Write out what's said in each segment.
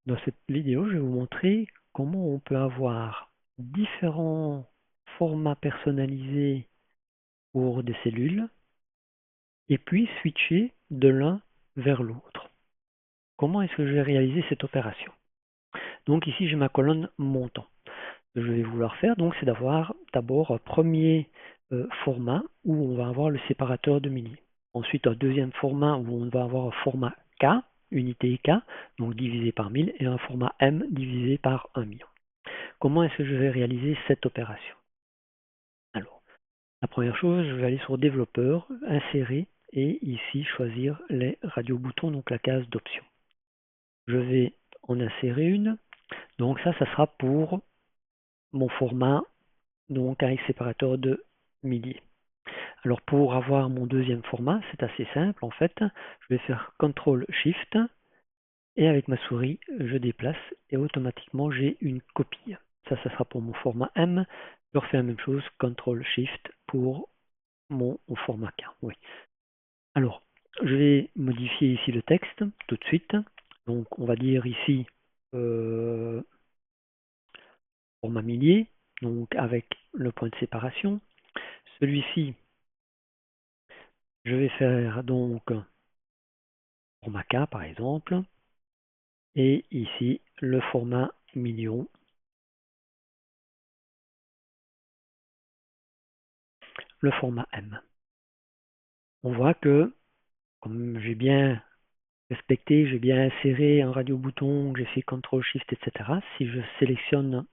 Dans cette vidéo, je vais vous montrer comment on peut avoir différents formats personnalisés pour des cellules et puis switcher de l'un vers l'autre. Comment est-ce que je vais réaliser cette opération? Donc ici, j'ai ma colonne montant. Ce que je vais vouloir faire, donc, c'est d'avoir d'abord un premier format où on va avoir le séparateur de milliers. Ensuite, un deuxième format où on va avoir un format K, unité K, donc divisé par 1000, et un format M divisé par 1 million. Comment est-ce que je vais réaliser cette opération? Alors, la première chose, je vais aller sur développeur, insérer, et ici choisir les radio-boutons, donc la case d'options. Je vais en insérer une, donc ça sera pour mon format, donc avec séparateur de milliers. Alors pour avoir mon deuxième format, c'est assez simple en fait, je vais faire CTRL SHIFT, et avec ma souris, je déplace, et automatiquement j'ai une copie. Ça sera pour mon format M. Je refais la même chose, CTRL SHIFT pour mon format K. Oui. Alors, je vais modifier ici le texte tout de suite. Donc, on va dire ici format millier, donc avec le point de séparation. Celui-ci, je vais faire donc format K par exemple. Et ici, le format million. Le format M. On voit que, comme j'ai bien respecté, j'ai bien inséré un radio-bouton, j'ai fait CTRL-SHIFT, etc. Si je sélectionne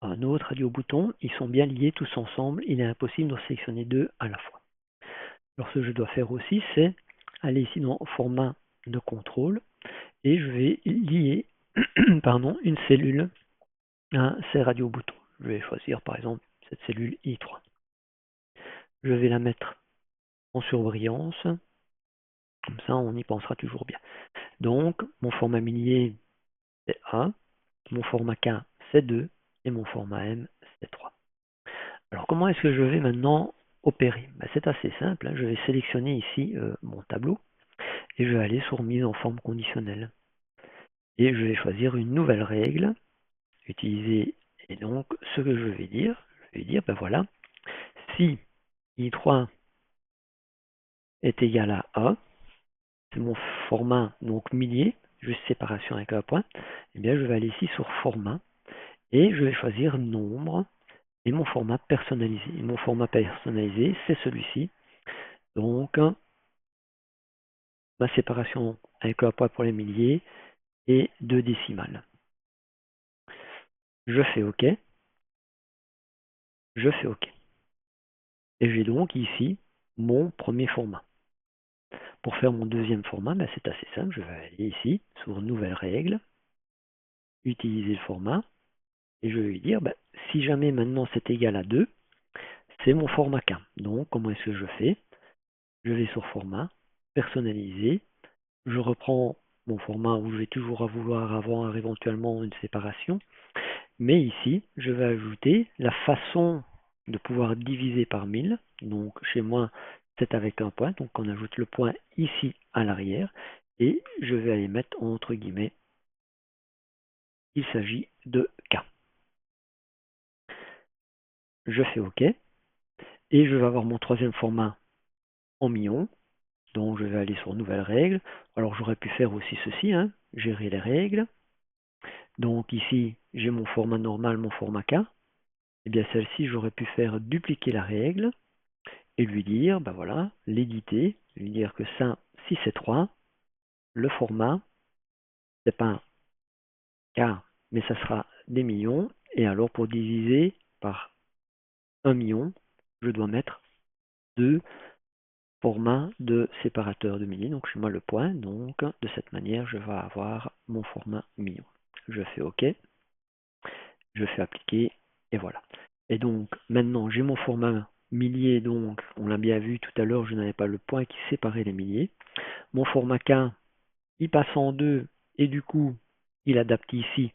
un autre radio-bouton, ils sont bien liés tous ensemble. Il est impossible de sélectionner deux à la fois. Alors ce que je dois faire aussi, c'est aller ici dans format de contrôle et je vais lier pardon, une cellule à ces radio-boutons. Je vais choisir par exemple cette cellule I3. Je vais la mettre en surbrillance. Comme ça, on y pensera toujours bien. Donc, mon format millier, c'est 1, mon format K, c'est 2, et mon format M, c'est 3. Alors, comment est-ce que je vais maintenant opérer? C'est assez simple, je vais sélectionner ici mon tableau, et je vais aller sur mise en forme conditionnelle. Et je vais choisir une nouvelle règle, utiliser, et donc, ce que je vais dire, ben voilà, si I3 est égal à 1, c'est mon format donc millier, juste séparation avec un point, et bien je vais aller ici sur format et je vais choisir nombre et mon format personnalisé. Et mon format personnalisé, c'est celui-ci. Donc ma séparation avec un point pour les milliers et 2 décimales. Je fais OK. Je fais OK. Et j'ai donc ici mon premier format. Pour faire mon deuxième format, c'est assez simple. Je vais aller ici sur Nouvelle règle, utiliser le format, et je vais lui dire, si jamais maintenant c'est égal à 2, c'est mon format K. Donc, comment est-ce que je fais? Je vais sur Format, Personnaliser, je reprends mon format où je vais toujours vouloir avoir éventuellement une séparation, mais ici, je vais ajouter la façon de pouvoir diviser par 1000. Donc, chez moi, c'est avec un point, donc on ajoute le point ici à l'arrière, et je vais aller mettre entre guillemets, il s'agit de K. Je fais OK, et je vais avoir mon troisième format en millions. Donc je vais aller sur Nouvelle règle. Alors j'aurais pu faire aussi ceci, gérer les règles. Donc ici, j'ai mon format normal, mon format K. Et bien celle-ci, j'aurais pu faire dupliquer la règle et lui dire, voilà, l'éditer, lui dire que ça, si c'est 3, le format, c'est pas un K, mais ça sera des millions. Et alors pour diviser par 1 million, je dois mettre 2 format de séparateur de milliers, donc chez moi le point, donc de cette manière je vais avoir mon format million. Je fais OK, je fais appliquer, et voilà. Et donc maintenant j'ai mon format millier, donc on l'a bien vu tout à l'heure, je n'avais pas le point qui séparait les milliers. Mon format K, il passe en deux, et du coup il adapte ici,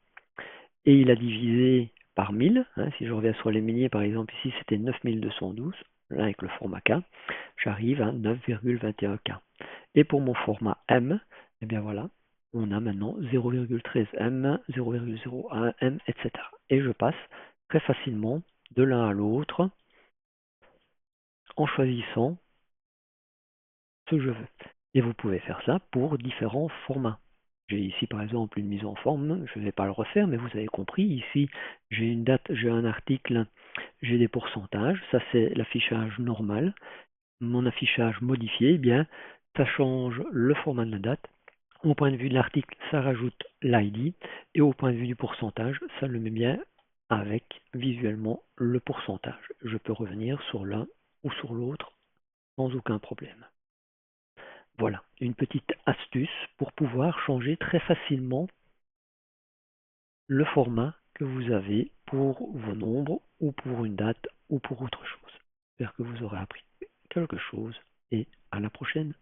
et il a divisé par 1000, si je reviens sur les milliers par exemple ici c'était 9212, là avec le format K, j'arrive à 9,21K. Et pour mon format M, et bien voilà, on a maintenant 0,13M, 0,01M, etc. Et je passe très facilement de l'un à l'autre en choisissant ce que je veux. Et vous pouvez faire ça pour différents formats. J'ai ici par exemple une mise en forme, je ne vais pas le refaire, mais vous avez compris, ici j'ai une date, j'ai un article, j'ai des pourcentages, ça c'est l'affichage normal. Mon affichage modifié, eh bien, ça change le format de la date. Au point de vue de l'article, ça rajoute l'ID, et au point de vue du pourcentage, ça le met bien avec visuellement le pourcentage. Je peux revenir sur l'un ou sur l'autre sans aucun problème. Voilà, une petite astuce pour pouvoir changer très facilement le format que vous avez pour vos nombres ou pour une date ou pour autre chose. J'espère que vous aurez appris quelque chose et à la prochaine.